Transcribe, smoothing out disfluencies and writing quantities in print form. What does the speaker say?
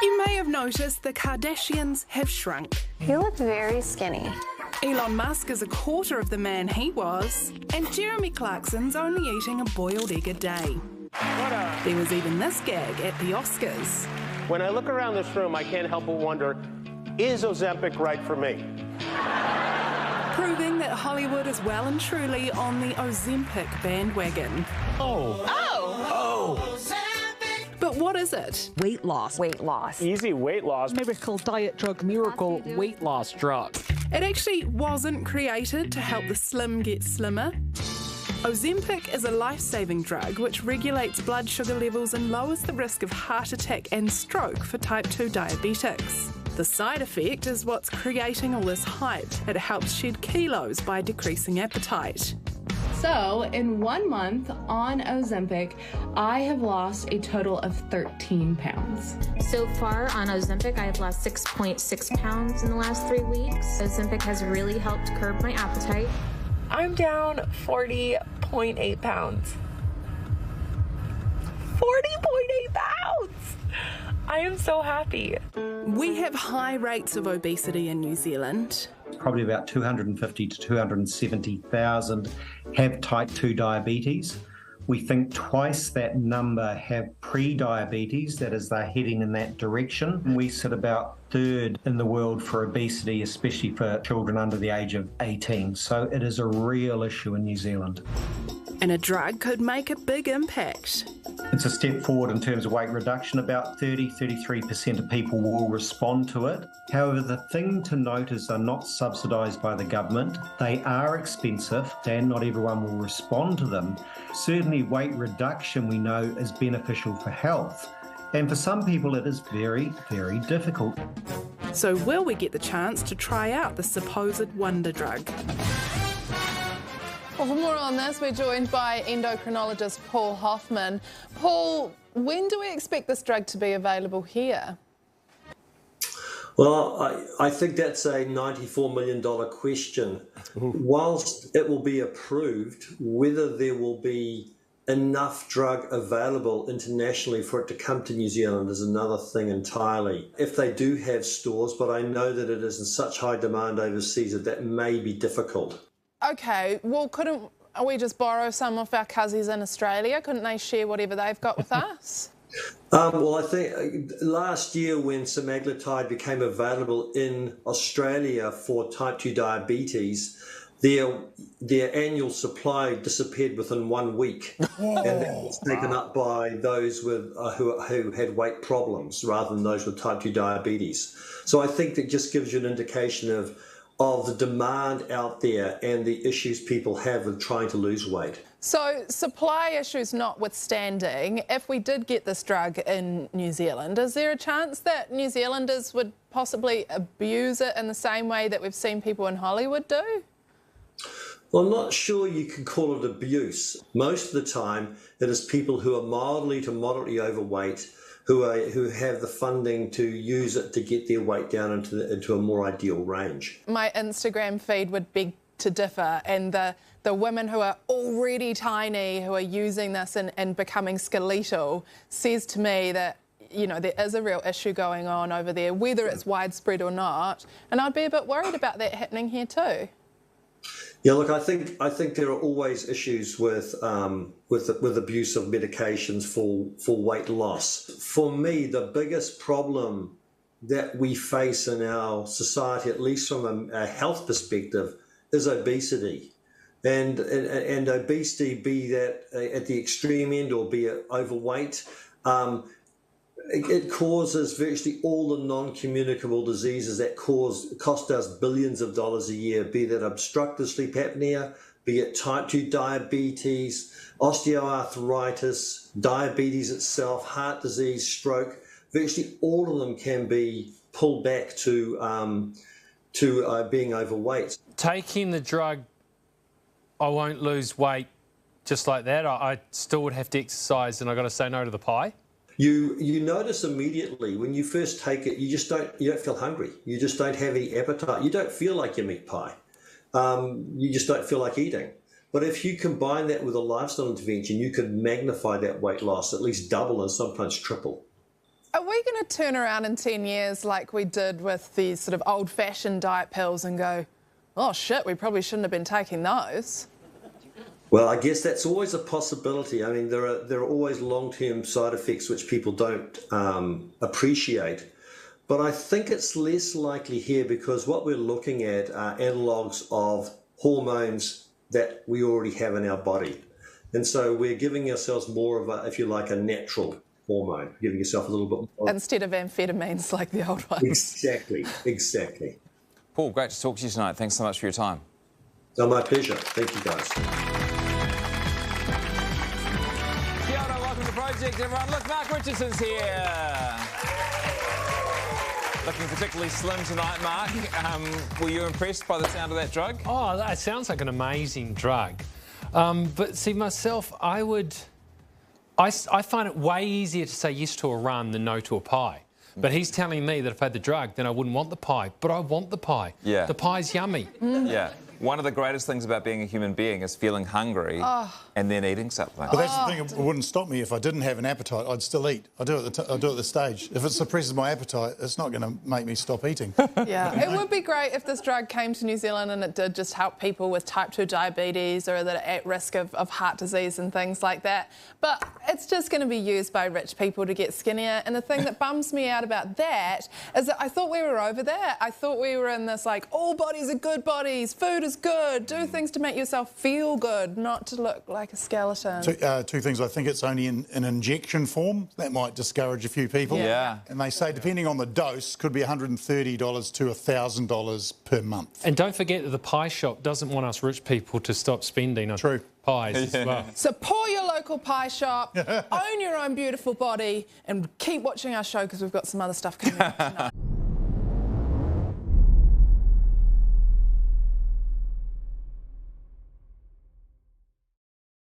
You may have noticed the Kardashians have shrunk. You look very skinny. Elon Musk is a quarter of the man he was, and Jeremy Clarkson's only eating a boiled egg a day. There was even this gag at the Oscars. When I look around this room, I can't help but wonder, is Ozempic right for me? Proving that Hollywood is well and truly on the Ozempic bandwagon. But what is it? Weight loss. Weight loss. Easy weight loss. Miracle diet drug, miracle weight loss drug. It actually wasn't created to help the slim get slimmer. Ozempic is a life-saving drug which regulates blood sugar levels and lowers the risk of heart attack and stroke for type 2 diabetics. The side effect is what's creating all this hype. It helps shed kilos by decreasing appetite. So, in 1 month on Ozempic, I have lost a total of 13 pounds. So far on Ozempic, I have lost 6.6 pounds in the last 3 weeks. Ozempic has really helped curb my appetite. I'm down 40.8 pounds. 40.8 pounds! I am so happy. We have high rates of obesity in New Zealand. Probably about 250 to 270,000 have type 2 diabetes. We think twice that number have pre-diabetes, that is, they're heading in that direction. We sit about third in the world for obesity, especially for children under the age of 18. So it is a real issue in New Zealand. And a drug could make a big impact. It's a step forward in terms of weight reduction. About 33% of people will respond to it. However, the thing to note is they're not subsidised by the government. They are expensive and not everyone will respond to them. Certainly weight reduction we know is beneficial for health. And for some people it is very, very difficult. So will we get the chance to try out the supposed wonder drug? Well, for more on this, we're joined by endocrinologist Paul Hoffman. Paul, when do we expect this drug to be available here? Well, I think that's a $94 million question. Whilst it will be approved, whether there will be enough drug available internationally for it to come to New Zealand is another thing entirely. If they do have stores, but I know that it is in such high demand overseas that may be difficult. Okay, well, couldn't we just borrow some of our cousins in Australia? Couldn't they share whatever they've got with us? Well, I think last year when semaglutide became available in Australia for type 2 diabetes, their annual supply disappeared within 1 week. And that was taken up by those with who had weight problems rather than those with type 2 diabetes. So I think that just gives you an indication of the demand out there and the issues people have with trying to lose weight. So supply issues notwithstanding, if we did get this drug in New Zealand, is there a chance that New Zealanders would possibly abuse it in the same way that we've seen people in Hollywood do? Well, I'm not sure you can call it abuse. Most of the time, it is people who are mildly to moderately overweight who have the funding to use it to get their weight down into a more ideal range. My Instagram feed would beg to differ, and the women who are already tiny, who are using this and becoming skeletal, says to me that, you know, there is a real issue going on over there, whether it's widespread or not, and I'd be a bit worried about that happening here too. Yeah, look, I think there are always issues with abuse of medications for weight loss. For me, the biggest problem that we face in our society, at least from a health perspective, is obesity. And obesity, be that at the extreme end or be it overweight, it causes virtually all the non-communicable diseases that cost us billions of dollars a year, be that obstructive sleep apnea, be it type 2 diabetes, osteoarthritis, diabetes itself, heart disease, stroke. Virtually all of them can be pulled back to being overweight. Taking the drug, I won't lose weight just like that. I still would have to exercise, and I've got to say no to the pie. You notice immediately when you first take it, you don't feel hungry. You just don't have any appetite. You don't feel like your meat pie. You just don't feel like eating. But if you combine that with a lifestyle intervention, you could magnify that weight loss, at least double and sometimes triple. Are we going to turn around in 10 years like we did with these sort of old-fashioned diet pills and go, oh shit, we probably shouldn't have been taking those? Well, I guess that's always a possibility. I mean, there are always long-term side effects which people don't appreciate. But I think it's less likely here because what we're looking at are analogues of hormones that we already have in our body. And so we're giving ourselves more of a, if you like, a natural hormone, giving yourself a little bit more. Instead of amphetamines like the old ones. Exactly. Paul, great to talk to you tonight. Thanks so much for your time. Oh, my pleasure. Thank you, guys. Kia ora, welcome to the project, everyone. Look, Mark Richardson's here. Looking particularly slim tonight, Mark. Were you impressed by the sound of that drug? Oh, that sounds like an amazing drug. But see, myself, I find it way easier to say yes to a run than no to a pie. But he's telling me that if I had the drug, then I wouldn't want the pie. But I want the pie. Yeah. The pie's yummy. Yeah. One of the greatest things about being a human being is feeling hungry and then eating something. But that's the thing, it wouldn't stop me. If I didn't have an appetite, I'd still eat. I do it at the stage. If it suppresses my appetite, it's not going to make me stop eating. Yeah, it would be great if this drug came to New Zealand and it did just help people with type 2 diabetes or that are at risk of heart disease and things like that. But it's just going to be used by rich people to get skinnier. And the thing that bums me out about that is that I thought we were over that. I thought we were in this, like, all bodies are good bodies, food is good, do things to make yourself feel good, not to look like a skeleton. Two things. I think it's only in an injection form. That might discourage a few people. Yeah. And they say, depending on the dose, could be $130 to $1,000 per month. And don't forget that the pie shop doesn't want us rich people to stop spending on pies as well. Support your local pie shop, own your own beautiful body, and keep watching our show because we've got some other stuff coming up tonight.